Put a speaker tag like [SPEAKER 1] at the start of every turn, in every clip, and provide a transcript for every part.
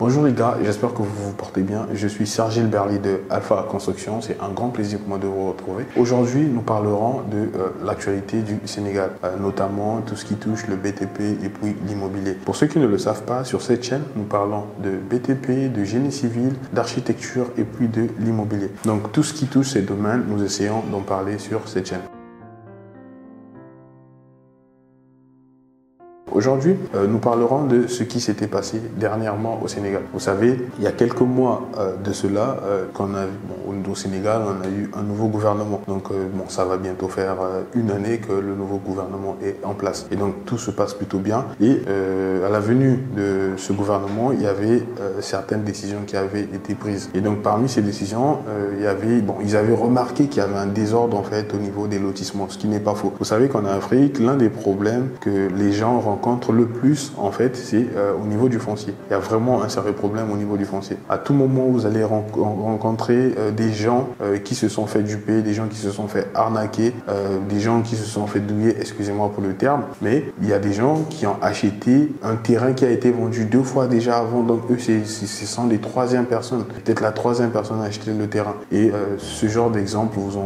[SPEAKER 1] Bonjour les gars, j'espère que vous vous portez bien. Je suis Serge Berly de Alpha Construction. C'est un grand plaisir pour moi de vous retrouver. Aujourd'hui, nous parlerons de l'actualité du Sénégal, notamment tout ce qui touche le BTP et puis l'immobilier. Pour ceux qui ne le savent pas, sur cette chaîne, nous parlons de BTP, de génie civil, d'architecture et puis de l'immobilier. Donc tout ce qui touche ces domaines, nous essayons d'en parler sur cette chaîne. Aujourd'hui, nous parlerons de ce qui s'était passé dernièrement au Sénégal. Vous savez, il y a quelques mois de cela, au Sénégal, on a eu un nouveau gouvernement. Donc, ça va bientôt faire une année que le nouveau gouvernement est en place. Et donc, tout se passe plutôt bien. Et à la venue de ce gouvernement, il y avait certaines décisions qui avaient été prises. Et donc, parmi ces décisions, ils avaient remarqué qu'il y avait un désordre en fait au niveau des lotissements, ce qui n'est pas faux. Vous savez qu'en Afrique, l'un des problèmes que les gens rencontrent le plus, en fait, c'est au niveau du foncier. Il y a vraiment un sérieux problème au niveau du foncier. À tout moment, vous allez rencontrer des gens qui se sont fait duper, des gens qui se sont fait arnaquer, des gens qui se sont fait douiller, excusez-moi pour le terme, mais il y a des gens qui ont acheté un terrain qui a été vendu 2 fois déjà avant, donc eux, ce sont des troisième personnes. Peut-être la troisième personne a acheté le terrain. Et ce genre d'exemple, vous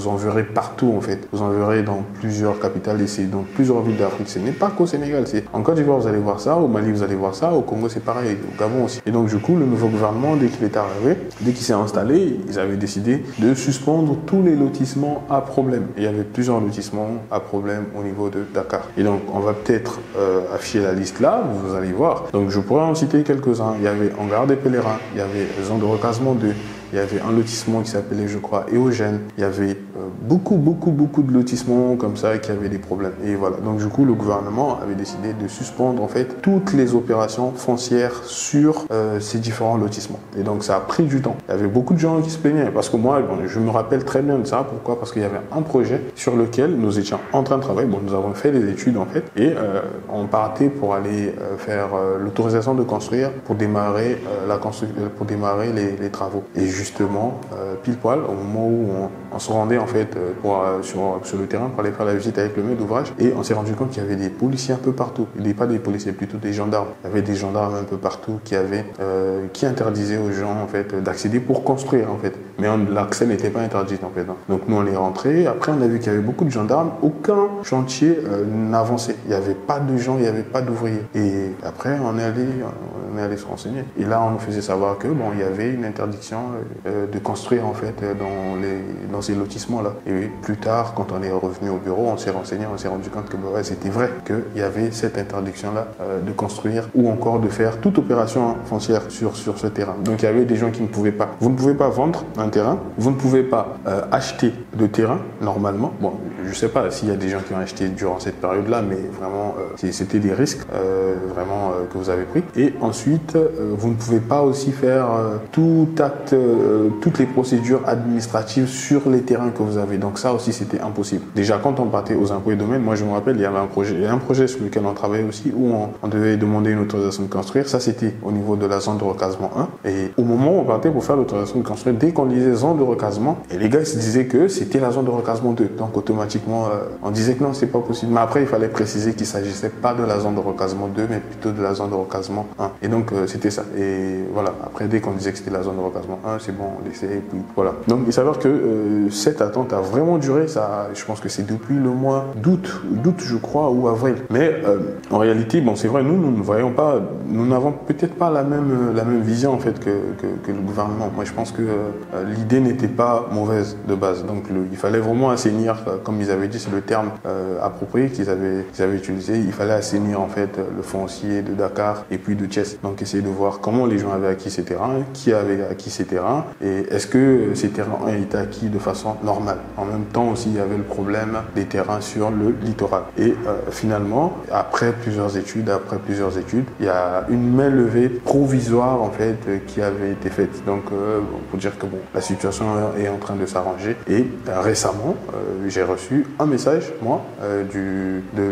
[SPEAKER 1] en verrez partout, en fait. Vous en verrez dans plusieurs capitales et c'est dans plusieurs villes d'Afrique. Ce n'est pas qu'au Sénégal. En Côte d'Ivoire, vous allez voir ça, au Mali, vous allez voir ça, au Congo, c'est pareil, au Gabon aussi. Et donc, du coup, le nouveau gouvernement, dès qu'il est arrivé, dès qu'il s'est installé, ils avaient décidé de suspendre tous les lotissements à problème. Et il y avait plusieurs lotissements à problème au niveau de Dakar. Et donc, on va peut-être afficher la liste là, vous allez voir. Donc, je pourrais en citer quelques-uns. Il y avait Hangar des Pèlerins, il y avait Zone de recasement 2, il y avait un lotissement qui s'appelait, je crois, Éogène. Il y avait beaucoup de lotissements comme ça qui avaient des problèmes. Et voilà. Donc, du coup, le gouvernement avait décidé de suspendre, en fait, toutes les opérations foncières sur ces différents lotissements. Et donc, ça a pris du temps. Il y avait beaucoup de gens qui se plaignaient. Parce que moi, je me rappelle très bien de ça. Pourquoi? Parce qu'il y avait un projet sur lequel nous étions en train de travailler. Bon, nous avons fait des études, en fait. Et on partait pour aller faire l'autorisation de construire pour démarrer les travaux. Et justement, pile poil, au moment où on se rendait en fait sur le terrain pour aller faire la visite avec le maître d'ouvrage, et on s'est rendu compte qu'il y avait des policiers un peu partout. Pas des policiers, plutôt des gendarmes. Il y avait des gendarmes un peu partout qui interdisaient aux gens en fait d'accéder pour construire en fait. Mais l'accès n'était pas interdit en fait. Donc nous on est rentrés. Après on a vu qu'il y avait beaucoup de gendarmes. Aucun chantier n'avançait. Il n'y avait pas de gens, il n'y avait pas d'ouvriers. Et après on est allé se renseigner. Et là on nous faisait savoir que il y avait une interdiction de construire en fait dans ces lotissements-là. Et plus tard, quand on est revenu au bureau, on s'est renseigné, on s'est rendu compte que c'était vrai qu'il y avait cette interdiction-là de construire ou encore de faire toute opération foncière sur ce terrain. Donc il y avait des gens qui ne pouvaient pas. Vous ne pouvez pas vendre un terrain, vous ne pouvez pas acheter de terrain normalement. Bon, je ne sais pas s'il y a des gens qui ont acheté durant cette période-là, mais vraiment, c'était des risques que vous avez pris. Et ensuite, vous ne pouvez pas aussi faire tout acte, toutes les procédures administratives sur les terrains que vous avez. Donc ça aussi, c'était impossible. Déjà, quand on partait aux impôts et domaines, moi je me rappelle, il y avait un projet sur lequel on travaillait aussi où on devait demander une autorisation de construire. Ça, c'était au niveau de la zone de recasement 1. Et au moment où on partait pour faire l'autorisation de construire, dès qu'on disait zone de recasement, et les gars ils se disaient que c'était la zone de recasement 2. Donc automatiquement, on disait que non, c'est pas possible. Mais après, il fallait préciser qu'il s'agissait pas de la zone de recasement 2, mais plutôt de la zone de recasement 1. Et donc, c'était ça. Et voilà, après, dès qu'on disait que c'était la zone de recasement 1, c'est bon, on laissait, et puis voilà. Donc, il s'avère que cette attente a vraiment duré. Ça, je pense que c'est depuis le mois d'août, je crois, ou avril. Mais en réalité, c'est vrai, nous ne voyons pas, nous n'avons peut-être pas la même vision en fait que le gouvernement. Moi, je pense que l'idée n'était pas mauvaise de base. Donc, il fallait vraiment assainir, comme ils avaient dit, c'est le terme approprié qu'ils avaient utilisé. Il fallait assainir en fait le foncier de Dakar et puis de Thiès. Donc, essayer de voir comment les gens avaient acquis ces terrains, qui avait acquis ces terrains, et est-ce que ces terrains ont été acquis de façon normale. En même temps aussi, il y avait le problème des terrains sur le littoral. Et finalement, après plusieurs études, il y a une main levée provisoire en fait qui avait été faite. Donc, pour dire que la situation est en train de s'arranger. Et récemment, j'ai reçu un message, moi, de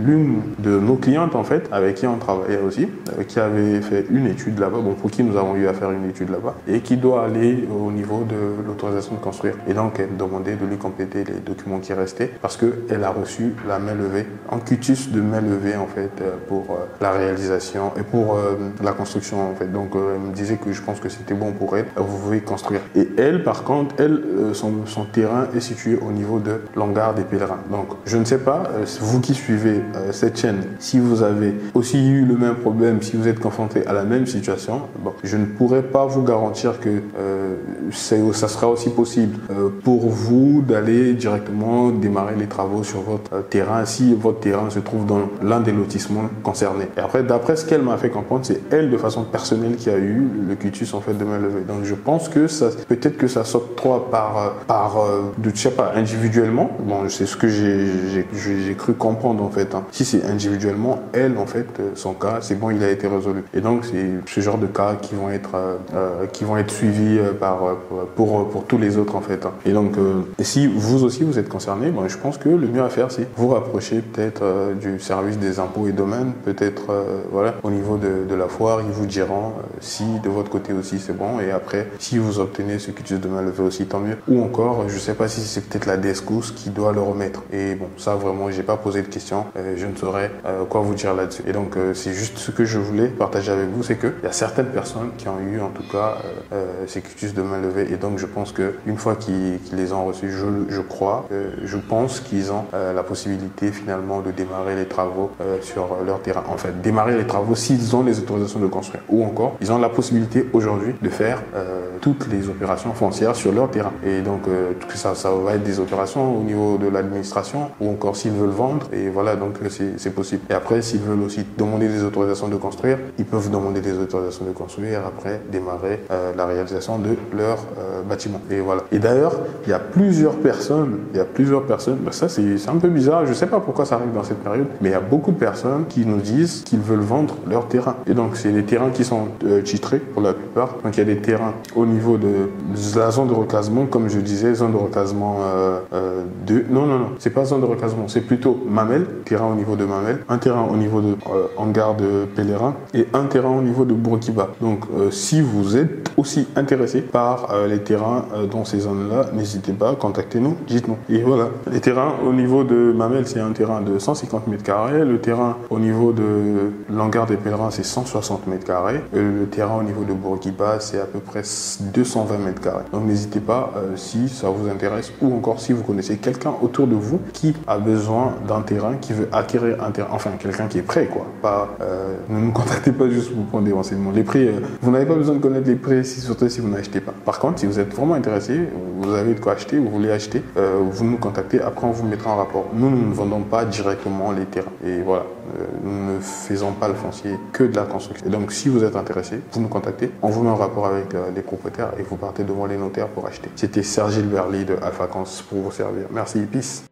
[SPEAKER 1] l'une de nos clientes en fait, avec qui on travaillait aussi, qui avait fait une étude là-bas, pour qui nous avons eu à faire une étude là-bas, et qui doit aller au niveau de l'autorisation de construire. Et donc, donc elle me demandait de lui compléter les documents qui restaient parce qu'elle a reçu la main levée, un quitus de main levée en fait pour la réalisation et pour la construction en fait. Donc elle me disait que je pense que c'était bon pour elle, vous pouvez construire. Et elle par contre, son terrain est situé au niveau de l'hangar des pèlerins. Donc je ne sais pas, vous qui suivez cette chaîne, si vous avez aussi eu le même problème, si vous êtes confronté à la même situation, bon, je ne pourrais pas vous garantir que ça sera aussi possible pour vous d'aller directement démarrer les travaux sur votre terrain si votre terrain se trouve dans l'un des lotissements concernés. Et après, d'après ce qu'elle m'a fait comprendre, c'est elle de façon personnelle qui a eu le quitus en fait de main levée. Donc je pense que peut-être que ça s'octroie je sais pas, individuellement. Bon, c'est ce que j'ai cru comprendre en fait. Hein. Si c'est individuellement, elle en fait, son cas, c'est bon, il a été résolu. Et donc c'est ce genre de cas qui vont être suivis pour tous les autres en fait. Hein. Et donc si vous aussi vous êtes concerné, bon, je pense que le mieux à faire c'est vous rapprocher peut-être du service des impôts et domaines, peut-être voilà, au niveau de la foire, ils vous diront si de votre côté aussi c'est bon. Et après, si vous obtenez ce quitus de main levée aussi, tant mieux. Ou encore, je sais pas si c'est peut-être la DSCOUS qui doit le remettre. Et bon, ça vraiment, j'ai pas posé de questions, je ne saurais quoi vous dire là-dessus. Et donc c'est juste ce que je voulais partager avec vous, c'est que il y a certaines personnes qui ont eu en tout cas ces quitus de main levée. Et donc je pense que une fois qu'ils les ont reçus, je pense qu'ils ont la possibilité finalement de démarrer les travaux sur leur terrain. En fait, démarrer les travaux s'ils ont les autorisations de construire. Ou encore, ils ont la possibilité aujourd'hui de faire toutes les opérations foncières sur leur terrain. Et donc ça va être des opérations au niveau de l'administration ou encore s'ils veulent vendre. Et voilà, donc c'est possible. Et après, s'ils veulent aussi demander des autorisations de construire, ils peuvent demander des autorisations de construire, après démarrer la réalisation de leur bâtiment. Et voilà. Et d'ailleurs, il y a plusieurs personnes, ben ça c'est un peu bizarre, je sais pas pourquoi ça arrive dans cette période, mais il y a beaucoup de personnes qui nous disent qu'ils veulent vendre leur terrain. Et donc c'est des terrains qui sont titrés pour la plupart. Donc il y a des terrains au niveau de la zone de recasement, comme je disais, zone de recasement non, c'est pas zone de recasement, c'est plutôt Mamel, terrain au niveau de Mamel, un terrain au niveau de hangar de pèlerins et un terrain au niveau de Bourguiba. Donc si vous êtes aussi intéressé par les terrains dans ces zones-là, n'hésitez pas, contactez-nous, dites-nous. Et voilà, les terrains au niveau de Mamel, c'est un terrain de 150 mètres carrés, le terrain au niveau de l'hangar des pèlerins, c'est 160 mètres carrés, et le terrain au niveau de Bourguiba, c'est à peu près 220 mètres carrés. Donc n'hésitez pas si ça vous intéresse ou encore si vous connaissez quelqu'un autour de vous qui a besoin d'un terrain, qui veut acquérir un terrain, enfin quelqu'un qui est prêt quoi. Ne nous contactez pas juste pour prendre des renseignements. Les prix, vous n'avez pas besoin de connaître les prix, surtout si vous n'achetez pas. Par contre, si vous êtes vraiment intéressé, vous avez de quoi acheter, vous voulez acheter, vous nous contactez, après on vous mettra en rapport. Nous ne vendons pas directement les terrains. Et voilà, nous ne faisons pas le foncier que de la construction. Et donc si vous êtes intéressé, vous nous contactez, on vous met en rapport avec les propriétaires et vous partez devant les notaires pour acheter. C'était Serge Gilberly de Alpha Cons pour vous servir. Merci, peace.